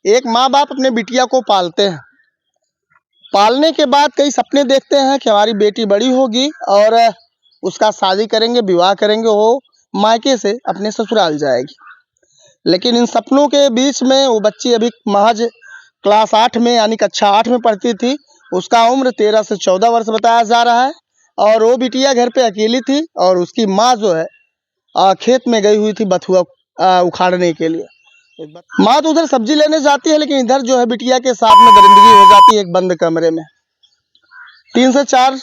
एक माँ बाप अपने बिटिया को पालते हैं। पालने के बाद कई सपने देखते हैं कि हमारी बेटी बड़ी होगी और उसका शादी करेंगे, विवाह करेंगे, वो मायके से अपने ससुराल जाएगी। लेकिन इन सपनों के बीच में वो बच्ची अभी महज क्लास 8 में यानी कक्षा 8 में पढ़ती थी। उसका उम्र 13 से 14 वर्ष बताया जा रहा है और वो बिटिया घर पे अकेली थी और उसकी माँ जो है खेत में गई हुई थी बथुआ उखाड़ने के लिए। माँ तो उधर सब्जी लेने जाती है, लेकिन इधर जो है बिटिया के साथ में दरिंदगी हो जाती है एक बंद कमरे में। 3 से 4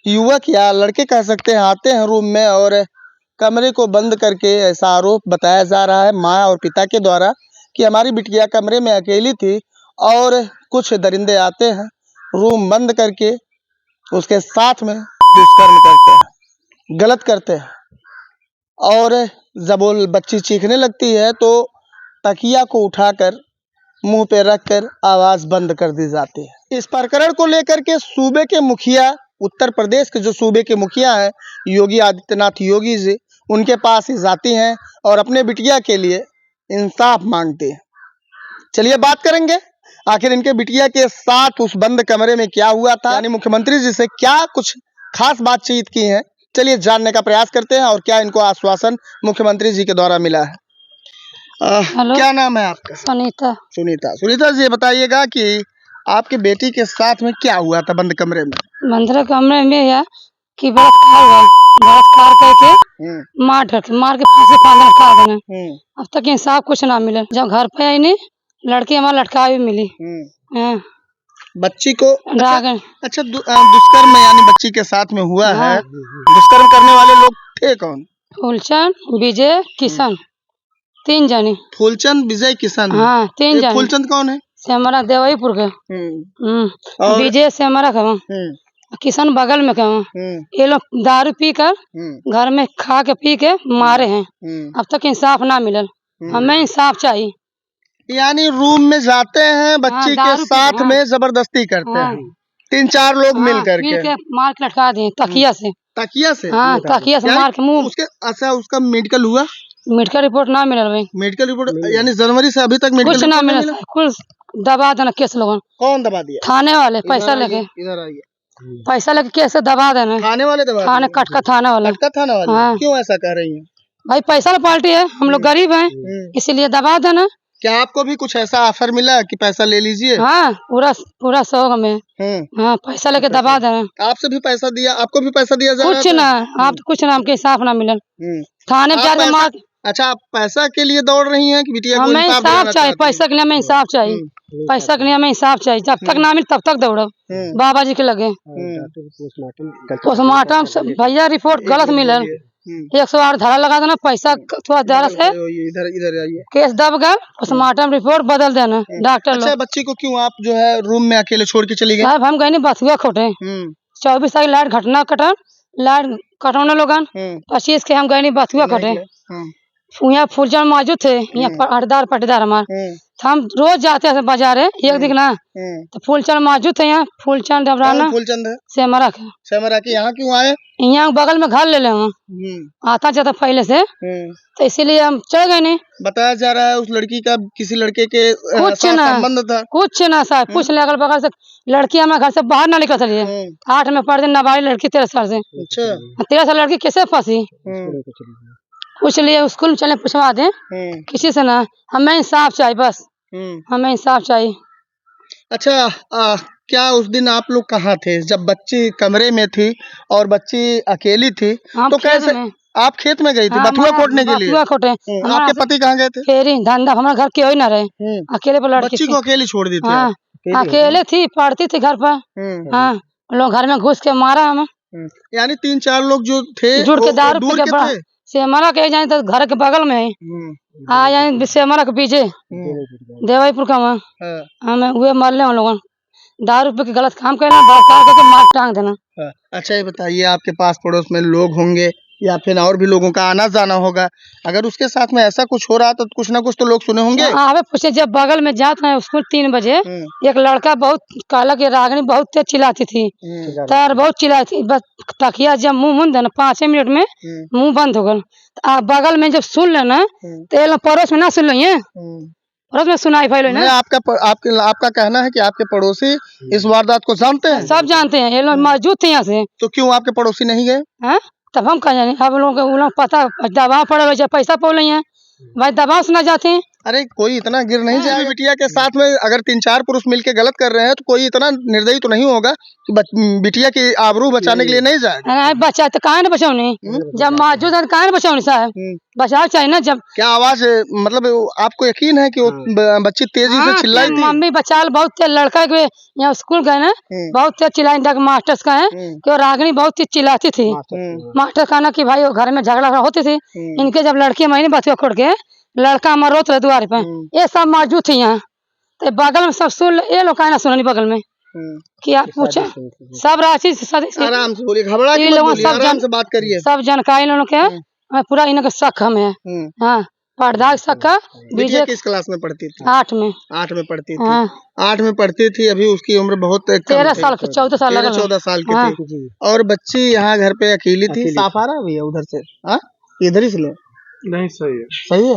युवक या लड़के कह सकते हैं आते हैं रूम में और कमरे को बंद करके ऐसा आरोप बताया जा रहा है माँ और पिता के द्वारा कि हमारी बिटिया कमरे में अकेली थी और कुछ दरिंदे आते हैं, रूम बंद करके उसके साथ में दुष्कर्म करते हैं, गलत करते हैं। और जब वो बच्ची चीखने लगती है तो तकिया को उठाकर मुंह पे रखकर आवाज़ बंद कर दी जाती है। इस प्रकरण को लेकर के सूबे के मुखिया, उत्तर प्रदेश के जो सूबे के मुखिया हैं योगी आदित्यनाथ योगी जी, उनके पास ही जाती हैं और अपने बिटिया के लिए इंसाफ मांगते हैं। चलिए बात करेंगे आखिर इनके बिटिया के साथ उस बंद कमरे में क्या हुआ था, यानी मुख्यमंत्री जी से क्या कुछ खास बातचीत की है। चलिए जानने का प्रयास करते हैं और क्या इनको आश्वासन मुख्यमंत्री जी के द्वारा मिला है। क्या नाम है आपका? सुनीता। सुनीता जी, ये बताइएगा कि आपके बेटी के साथ में क्या हुआ था बंद कमरे में? बंद कमरे में या कि बलात्कार करके मार के फांसी फांदा लटका देना। अब तक इंसाफ कुछ ना मिले। जब घर पे आई नहीं लड़की हमारा लटका भी मिली। बच्ची को अच्छा दुष्कर्म यानी बच्ची के साथ में हुआ है। दुष्कर्म करने वाले लोग थे कौन? फूलचंद, विजय, किशन, 3 जने। फूलचंद, विजय, किशन। हाँ 3 जने। फूलचंद कौन है? से हमारा देवईपुर के। विजय से हमारा कहूँ, किशन बगल में कहूँ। ये लोग दारू पी कर घर में खा के पी के मारे हैं। अब तक इंसाफ ना मिलल। हमें इंसाफ चाहिए। यानी रूम में जाते हैं बच्ची के साथ में जबरदस्ती करते हैं। 3-4 लोग मिल करके मार के लटका दिए तकिया से। तकिया से? हाँ तकिया से मार के मुंह। उसका मेडिकल हुआ? मेडिकल रिपोर्ट ना मिलल भाई। मेडिकल रिपोर्ट यानी जनवरी से अभी तक कुछ ना मिला। कुछ दबा देना केस लोगन। कौन दबा दिया? थाने वाले पैसा लेके। इधर आइए। पैसा लेके केस दबा देना। थाने वाले दबा? थाने कटका थाना वाला। कटका थाना वाले? हाँ। क्यों ऐसा कह रही हैं? भाई पैसा वाला पार्टी है, हम लोग गरीब हैं, इसीलिए दबा देना। क्या आपको भी कुछ ऐसा ऑफर मिला कि पैसा ले लीजिए? हाँ पूरा शौक में। हाँ पैसा लेके दबा देना। आपसे भी पैसा दिया? आपको भी पैसा दिया जा रहा था? कुछ ना, आप तो कुछ ना, हमके इंसाफ ना मिलल। थाने जाके मार। अच्छा आप पैसा के लिए दौड़ रही हैं कि बिटिया को हमें इंसाफ चाहिए? पैसा के लिए हमें इंसाफ चाहिए। पैसा के लिए हमें इंसाफ चाहिए। जब तक ना मिले तब तक दौड़ो बाबा जी के लगे। पोस्टमार्टम भैया रिपोर्ट गलत मिलल। 108 धारा लगा देना। पैसा थोड़ा धारा से इधर आइए। केस दब गया। पोस्टमार्टम रिपोर्ट बदल देना डॉक्टर लोग। अच्छा बच्ची को क्यों आप जो है रूम में अकेले छोड़ के चली गई? साहब हम गए नहीं बथुआ खोटे। 24 तारीख लाइट घटना कटन, लाइट कटौने लोगन 25 के हम गए नहीं बथुआ खोटे। यहाँ फूलचंद मौजूद थे, यहाँ अड्डादार पट्टीदार हमारे। हम रोज जाते हैं बाजार एक दिन ना, तो फूलचंद मौजूद थे यहाँ। फूलचंद डबराना सेमरा के यहाँ क्यों आए? यहाँ बगल में घर ले ले आता जाता पहले से, तो इसीलिए हम चल गए नहीं। बताया जा रहा है उस लड़की का किसी लड़के के कुछ ना संबंध था? कुछ ना साहब, कुछ नहीं। अगल बगल से लड़की हमारे घर से बाहर ना निकल रही। 8 में पढ़ते नाबालिग लड़की 13 साल से। 13 साल लड़की कैसे फंसी? कुछ लिए स्कूल में चले पूछवा दें किसी से ना। हमें इंसाफ चाहिए बस, हमें इंसाफ चाहिए। अच्छा क्या उस दिन आप लोग कहाँ थे जब बच्ची कमरे में थी और बच्ची अकेली थी? तो कैसे आप खेत में गई थी? बथुआ खोटने के लिए? आपके पति कहाँ गए थे? फेरी धंधा, हमारे घर के ना रहे, अकेले पर लड़की बच्ची को अकेली छोड़ दी थी? हाँ अकेले थी, पढ़ती थी घर पर। हाँ लोग घर में घुस के मारा हमें। यानी 3-4 लोग जो थे जुड़ के दारू से हमारा के जाए तो घर के बगल में है। से हमारा के पीछे देवईपुर का हमें हुए मरले उन लोगों दारू पे के गलत काम करना, बलात्कार करके मार टांग देना। अच्छा ये बताइए आपके पास पड़ोस में लोग होंगे या फिर और भी लोगों का आना जाना होगा, अगर उसके साथ में ऐसा कुछ हो रहा तो कुछ ना कुछ तो लोग सुने होंगे? हाँ पूछे, जब बगल में जाते हैं स्कूल 3 बजे एक लड़का बहुत काला के रागनी बहुत तेज चिल्लाती थी, तार बहुत चिल्लाई थी। बस तकिया जब मुंह मुंद देना 5 मिनट में मुंह बंद हो गल। आप बगल में जब सुन लेना तो पड़ोस में ना सुन लो और में सुनाई फैलो नहीं, ना। आपका कहना है कि आपके पड़ोसी इस वारदात को जानते हैं? सब जानते हैं, ये लोग मौजूद थे यहाँ से। तो क्यों आपके पड़ोसी नहीं गए? हाँ, तब हम कह जाने, अब लोग वो लोग पता दबाव पड़े जब पैसा पोल हैं भाई, दबाव से ना जाते हैं। अरे कोई इतना गिर नहीं जाएगा बिटिया के साथ में, अगर 3-4 पुरुष मिलके गलत कर रहे हैं तो कोई इतना निर्दयी तो नहीं होगा कि बिटिया की आबरू बचाने के लिए नहीं जाएगा। अरे बचा तो कहाँ न बचाओ नहीं, जब मौजूद है तो कहाँ न बचाओ साहब, बचाव चाहिए ना। जब क्या आवाज मतलब आपको यकीन है कि वो बच्ची तेजी से चिल्लाई थी? मम्मी बचाल बहुत तेज, लड़का के यहाँ स्कूल गए ना बहुत तेज चिल्लाई, मास्टर का है कि वो रागनी बहुत तेज चिल्लाती थी। मास्टर कहना कि भाई वो घर में झगड़ा होती थी, इनके जब लड़की मैंने बतिया खोल के लड़का हमारा रोत रहे द्वार पे, ये सब मौजूद थे यहाँ। तो बगल में सब सुन, ये लोग कहना सुननी बगल में कि आप पूछा सब राशि आराम से बोलिए, घबरा के मत बोलिए, आराम से बात करिए। सब जानकारी लोगों के पूरा इनका शक हमें। हाँ, पर्दा शक का। बिटिया किस क्लास में पढ़ती थी? 8 में। 8 में पढ़ती थी। 8 में पढ़ती थी, अभी उसकी उम्र बहुत 13 साल की, 14 साल 14 साल की थी। और बच्ची यहाँ घर पे अकेली थी। साफ आ रहा भैया उधर से? हाँ, इधर ही से ले। नहीं, सही है, सही है।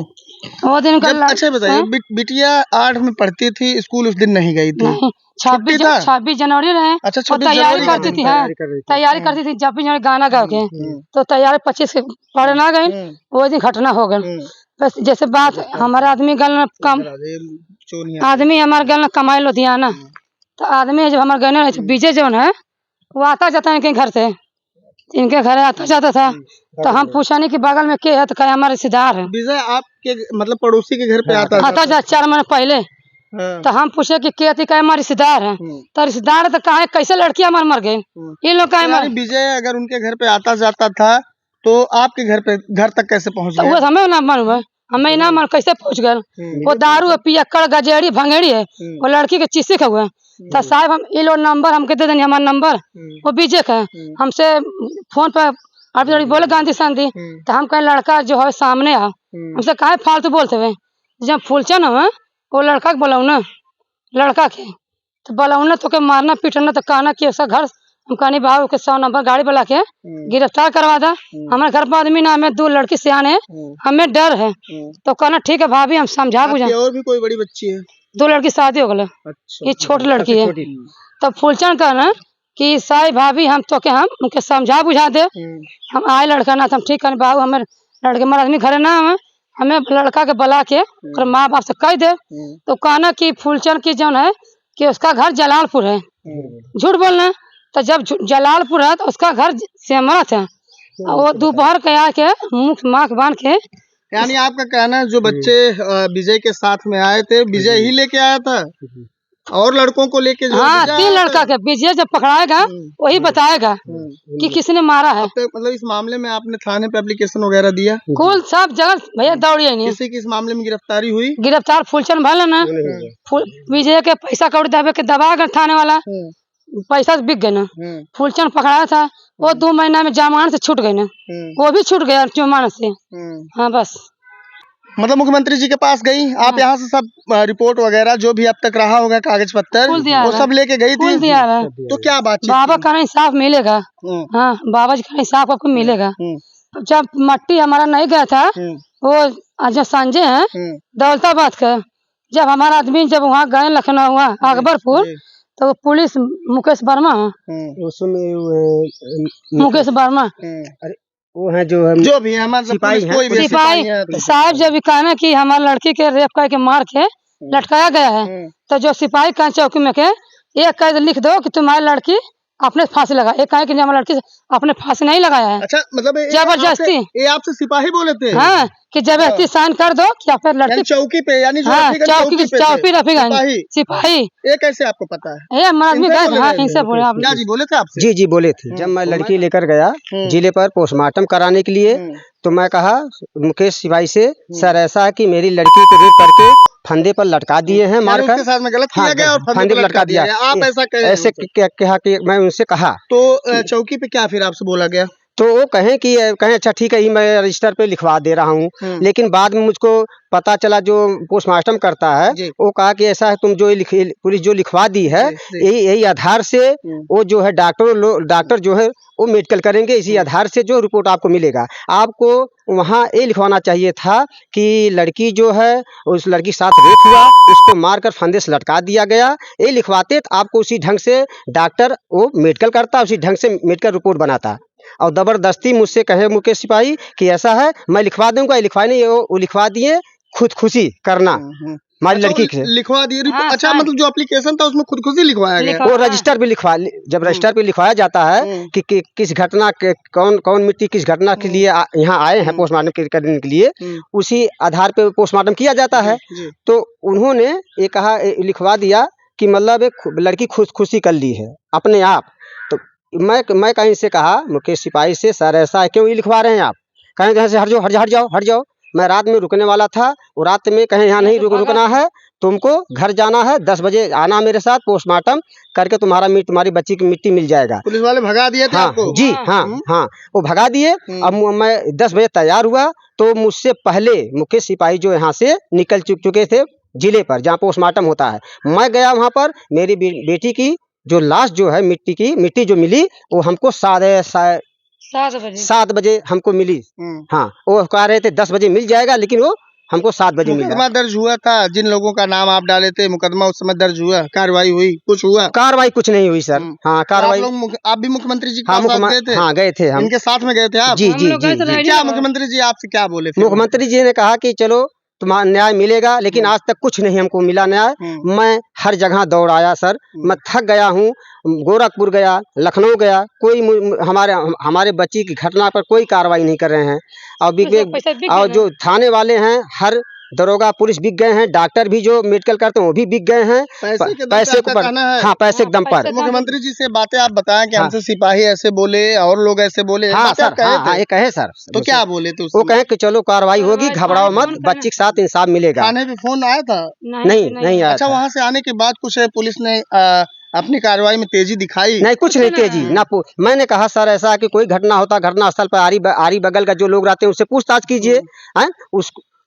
वो दिन अच्छा बताइए, बिटिया 8 में पढ़ती थी, स्कूल उस दिन नहीं गई थी? 26 जनवरी रहे। अच्छा, तैयारी करती थी। हाँ, तैयारी करती थी, 26 जनवरी गाना गा के तो तैयारी 25 पढ़ ना गई, वो दिन घटना हो गई। बस जैसे बात हमारे आदमी गल कम, आदमी हमारे गल कमाई लुधियाना, तो आदमी जब हमारे गए विजय जौन है वो आता जाता है इनके घर से, इनके घर आता जाता था। तो हम पूछा नहीं कि बगल में के है, तो कहे हमारे रिश्तेदार है। विजय आपके मतलब पड़ोसी के घर पे आता जा 4 महीने पहले। तो हम पूछे कि के थी, कहे हमारे रिश्तेदार है। तो रिश्तेदार तो कहे कैसे लड़की हमारे मर गई, ये लोग कहे। विजय अगर उनके घर पे आता जाता था तो आपके घर तक कैसे पहुँच गया? वो हमें ना मालूम है, हमें ना मालूम कैसे पहुँच गए। वो दारू पियक्कड़ गजेड़ी भंगेड़ी है, वो लड़की के चीसी के हुए। तो साहब हम ये लो नंबर हमके दे देंगे, हमारा नंबर वो विजय का हमसे फोन पर अभी बोले गांधी शांति। तो हम कहें लड़का जो है सामने आ, हमसे कहे फालतू बोलते हुए। जब फूलचन है वो लड़का के बोलाऊ ना, लड़का के तो बोलाऊ ना, तो के मारना पीटना, तो कहना कि उसका घर, हम कहनी बाबू के 100 नंबर गाड़ी बुला के गिरफ्तार करवा दा, हमारे घर पर आदमी ना, हमें 2 लड़की सियाने है, हमें डर है। तो कहना ठीक है भाभी, हम समझा बुझा। और भी कोई बड़ी बच्ची है? 2 लड़की शादी हो गए। अच्छा, ये छोटी लड़की है। तो फूलचंद कहना कि साई भाभी हम तो के हम उनके समझा बुझा दे, हम आए लड़का ना, तो हम ठीक है बाबू, हमें लड़के हमारे आदमी घर ना है, हमें लड़का के बुला के माँ बाप से कह दे। तो कहना कि फूलचंद की जौन है कि उसका घर जलालपुर है, झूठ बोलना। तो जब जलालपुर है तो उसका घर सेमरा था, वो दोपहर के आके मुख माख बांध के। यानी आपका कहना है जो बच्चे विजय के साथ में आए थे, विजय ही लेके आया था और लड़कों को लेके? हाँ, 3 लड़का के। विजय जब पकड़ाएगा वही बताएगा कि किसने मारा है। मतलब इस मामले में आपने थाने पे एप्लीकेशन वगैरह दिया? कुल सब जगह भैया दौड़िए नहीं। किसी की इस मामले में गिरफ्तारी हुई? गिरफ्तार फूलचंद भले ना, विजय के पैसा कौड़ी दबे के दबा गए थाने वाला, पैसा बिक गए ना। फूलचंद पकड़ाया था, वो 2 महीना में जमानत से छूट गए ना, वो भी छूट गया जमानत से। हाँ बस। मतलब मुख्यमंत्री जी के पास गई आप? यहाँ से सब रिपोर्ट वगैरह जो भी अब तक रहा होगा कागज पत्तर वो सब लेके गई थी? तो क्या बात? बाबा का इंसाफ मिलेगा। हाँ, बाबा जी का इंसाफ आपको मिलेगा। जब मट्टी हमारा नहीं गया था, वो जो संजय है दौलताबाद का, जब हमारा आदमी जब वहाँ गए लखनऊ अकबरपुर, तो पुलिस मुकेश वर्मा, मुकेश वर्मा वो है जो भी हमारे सिपाही साहब, जब कहना कि हमारे लड़की के रेप करके मार के लटकाया गया है, तो जो सिपाही कहे चौकी में के एक कैद लिख दो कि तुम्हारी लड़की अपने फांसी लगा, एक कहे कि हमारी लड़की अपने फांसी नहीं लगाया है। अच्छा, मतलब जबरदस्ती ये आपसे सिपाही बोले थे? हाँ, कि जबरदस्ती साइन कर दो कि आपने लड़की चौकी पे, यानी चौकी रफीगंज सिपाही। ये कैसे आपको पता है? ये हमारा आदमी गए। हाँ, इनसे बोले आप? जी बोले थे आपसे? जी बोले थे। जब मैं लड़की लेकर गया जिले पर पोस्टमार्टम कराने के लिए, तो मैं कहा मुकेश सिपाही से, सर ऐसा है कि मेरी लड़की को रेप करके फंदे पर लटका दिए हैं, मारकर। उसके साथ में गलत किया गया और फंदे पर लटका दिया। आप ऐसा ऐसे कहा कि मैं उनसे कहा। तो चौकी पे क्या फिर आपसे बोला गया? तो वो कहें अच्छा ठीक है ही मैं रजिस्टर पे लिखवा दे रहा हूँ। लेकिन बाद में मुझको पता चला जो पोस्टमार्टम करता है वो कहा कि ऐसा है तुम जो पुलिस जो लिखवा दी है यही आधार से वो जो है डॉक्टर जो है वो मेडिकल करेंगे, इसी आधार से जो रिपोर्ट आपको मिलेगा। आपको वहाँ ये लिखवाना चाहिए था कि लड़की जो है उस लड़की के साथ रेप हुआ, उसको मारकर फंदे से लटका दिया गया। ये लिखवाते तो आपको उसी ढंग से डॉक्टर वो मेडिकल करता, उसी ढंग से मेडिकल रिपोर्ट बनाता। और ज़बरदस्ती मुझसे कहे मुकेश सिपाही कि ऐसा है मैं लिखवा दूंगा, ये लिखवाए नहीं, वो लिखवा दिए खुदकुशी करना हमारी लड़की से लिखवा दिए। हाँ, अच्छा मतलब जो एप्लीकेशन था उसमें खुदकुशी लिखवाया गया। वो रजिस्टर पे जब रजिस्टर पे लिखवाया जाता है कि किस घटना के कौन मिट्टी किस घटना के लिए यहाँ आए हैं पोस्टमार्टम करने के लिए, उसी आधार पे पोस्टमार्टम किया जाता है। तो उन्होंने ये कहा लिखवा दिया कि मतलब एक लड़की खुदकुशी कर ली है अपने आप। तो मैं कहीं से कहा मुकेश सिपाही से, सर ऐसा है क्यों ये लिखवा रहे हैं आप? कहें जहाँ से हट जाओ। मैं रात में रुकने वाला था, वो रात में कहें यहाँ नहीं रुकना है, तुमको घर जाना है, 10 बजे आना मेरे साथ, पोस्टमार्टम करके तुम्हारी बच्ची की मिट्टी मिल जाएगा। पुलिस वाले भगा दिए थे आपको? जी हाँ, वो भगा दिए। अब मैं 10 बजे तैयार हुआ तो मुझसे पहले मुकेश सिपाही जो यहाँ से निकल चुके थे जिले पर जहाँ पोस्टमार्टम होता है। मैं गया वहाँ पर, मेरी बेटी की जो लाश जो है मिट्टी जो मिली वो हमको 7 बजे हमको मिली। हाँ, वो कह रहे थे 10 बजे मिल जाएगा, लेकिन वो हमको 7 बजे मिला। मुकदमा दर्ज हुआ था? जिन लोगों का नाम आप डाले थे मुकदमा उस समय दर्ज हुआ? कार्रवाई हुई? कुछ हुआ? कार्रवाई कुछ नहीं हुई सर। हाँ, कार्रवाई आप भी मुख्यमंत्री जी के पास गए थे? हाँ, गए थे हम। इनके साथ में गए थे आप? जी। क्या मुख्यमंत्री जी आपसे क्या बोले? मुख्यमंत्री जी ने कहा कि चलो तुम्हारा न्याय मिलेगा, लेकिन आज तक कुछ नहीं हमको मिला न्याय। मैं हर जगह दौड़ाया सर, मैं थक गया हूँ। गोरखपुर गया, लखनऊ गया, कोई हमारे बच्ची की घटना पर कोई कार्रवाई नहीं कर रहे हैं। और जो थाने वाले हैं, हर दरोगा पुलिस बिक गए हैं, डॉक्टर भी जो मेडिकल करते हैं वो भी बिक गए हैं पैसे के दम पर। मुख्यमंत्री जी से बातें आप बताएं कि हमसे सिपाही ऐसे बोले और लोग ऐसे बोले। हाँ सर, ये कहे सर। तो क्या बोले थे? वो कहे कि चलो कार्रवाई होगी, घबराओ मत, बच्ची के साथ इंसाफ मिलेगा। थाने पे फोन आया था? नहीं आया। अच्छा, वहाँ से आने के बाद कुछ पुलिस ने अपनी कार्रवाई में तेजी दिखाई? नहीं, कुछ नहीं तेजी ना। मैंने कहा सर ऐसा है कि कोई घटना होता, घटना स्थल पर आरी बगल का जो लोग रहते हैं उससे पूछताछ कीजिए,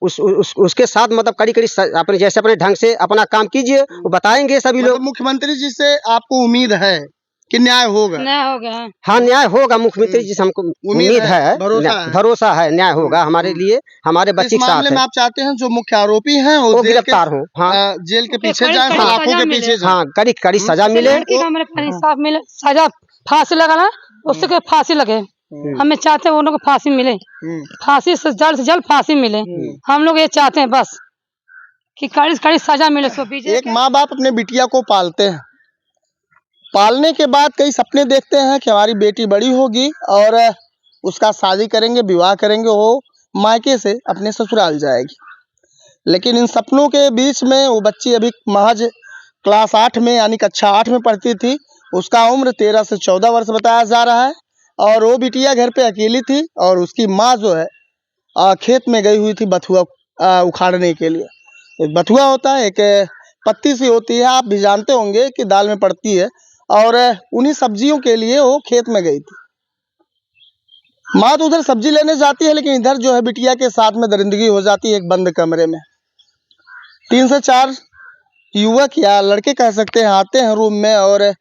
उसके साथ मतलब कड़ी अपने जैसे अपने ढंग से अपना काम कीजिए, वो बताएंगे सभी लोग। मुख्यमंत्री जी से आपको उम्मीद है कि न्याय होगा? हाँ, न्याय होगा। मुख्यमंत्री जी से हमको उम्मीद है, भरोसा है, न्याय होगा हमारे लिए, हमारे बच्चे के साथ। मामले में आप चाहते हैं जो मुख्य आरोपी हैं वो गिरफ्तार हो? हाँ, जेल के पीछे जाए, सलाखों के पीछे जाए। हाँ, कड़ी सजा मिले, इंसाफ मिले, सजा फांसी लगाना उसके फांसी लगे। हमें चाहते हैं उन लोगों को फांसी मिले, फांसी से जल्द फांसी मिले। हम लोग ये चाहते हैं बस कि कड़ी सजा मिले। एक माँ बाप अपने बिटिया को पालते हैं, पालने के बाद कई सपने देखते हैं कि हमारी बेटी बड़ी होगी और उसका शादी करेंगे, विवाह करेंगे, वो मायके से अपने ससुराल जाएगी। लेकिन इन सपनों के बीच में वो बच्ची अभी महज क्लास 8 में यानी कक्षा 8 में पढ़ती थी। उसका उम्र 13 से 14 वर्ष बताया जा रहा है और वो बिटिया घर पे अकेली थी और उसकी माँ जो है खेत में गई हुई थी बथुआ उखाड़ने के लिए। एक बथुआ होता है, एक पत्ती सी होती है, आप भी जानते होंगे कि दाल में पड़ती है, और उन्हीं सब्जियों के लिए वो खेत में गई थी। माँ तो उधर सब्जी लेने जाती है, लेकिन इधर जो है बिटिया के साथ में दरिंदगी हो जाती है एक बंद कमरे में। 3 से 4 युवक या लड़के कह सकते हैं आते हैं रूम में और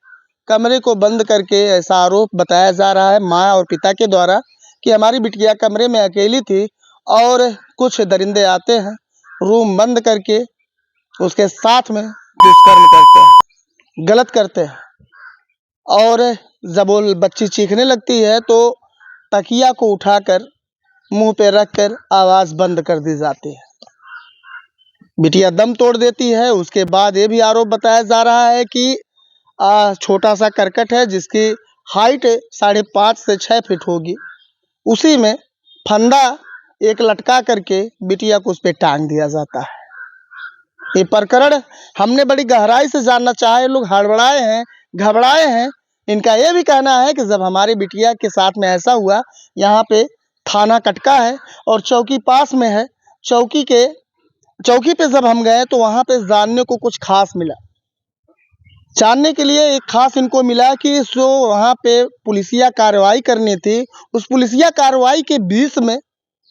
कमरे को बंद करके ऐसा आरोप बताया जा रहा है माँ और पिता के द्वारा कि हमारी बिटिया कमरे में अकेली थी और कुछ दरिंदे आते हैं, रूम बंद करके उसके साथ में दुष्कर्म करते हैं, गलत करते हैं। और जब वो बच्ची चीखने लगती है तो तकिया को उठाकर मुंह पे रखकर आवाज़ बंद कर दी जाती है। बिटिया दम तोड़ देती है। उसके बाद ये भी आरोप बताया जा रहा है कि छोटा सा करकट है जिसकी हाइट 5.5 से 6 फीट होगी, उसी में फंदा एक लटका करके बिटिया को उस पर टांग दिया जाता है। ये प्रकरण हमने बड़ी गहराई से जानना चाहे। लोग हड़बड़ाए हैं, घबराए हैं। इनका ये भी कहना है कि जब हमारी बिटिया के साथ में ऐसा हुआ, यहाँ पे थाना कटका है और चौकी पास में है, चौकी पे जब हम गए तो वहाँ पे जानने को कुछ खास मिला। जानने के लिए एक खास इनको मिला कि जो वहाँ पे पुलिसिया कार्रवाई करनी थी, उस पुलिसिया कार्रवाई के बीच में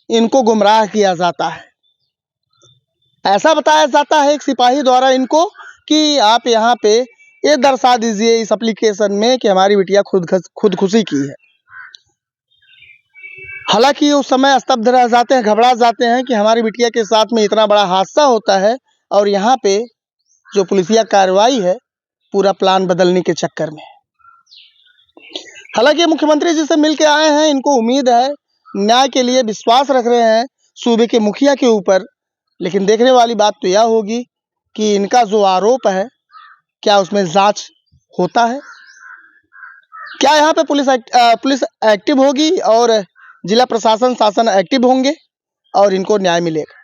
इनको गुमराह किया जाता है। ऐसा बताया जाता है एक सिपाही द्वारा इनको कि आप यहाँ पे ये दर्शा दीजिए इस एप्लीकेशन में कि हमारी बिटिया खुदकुशी की है। हालांकि उस समय स्तब्ध रह जाते हैं, घबरा जाते हैं कि हमारी बिटिया के साथ में इतना बड़ा हादसा होता है और यहाँ पे जो पुलिसिया कार्रवाई है पूरा प्लान बदलने के चक्कर में। हालांकि मुख्यमंत्री जी से मिल के आए हैं, इनको उम्मीद है, न्याय के लिए विश्वास रख रहे हैं सूबे के मुखिया के ऊपर। लेकिन देखने वाली बात तो यह होगी कि इनका जो आरोप है क्या उसमें जांच होता है, क्या यहाँ पे पुलिस एक्टिव होगी और जिला प्रशासन शासन एक्टिव होंगे और इनको न्याय मिलेगा।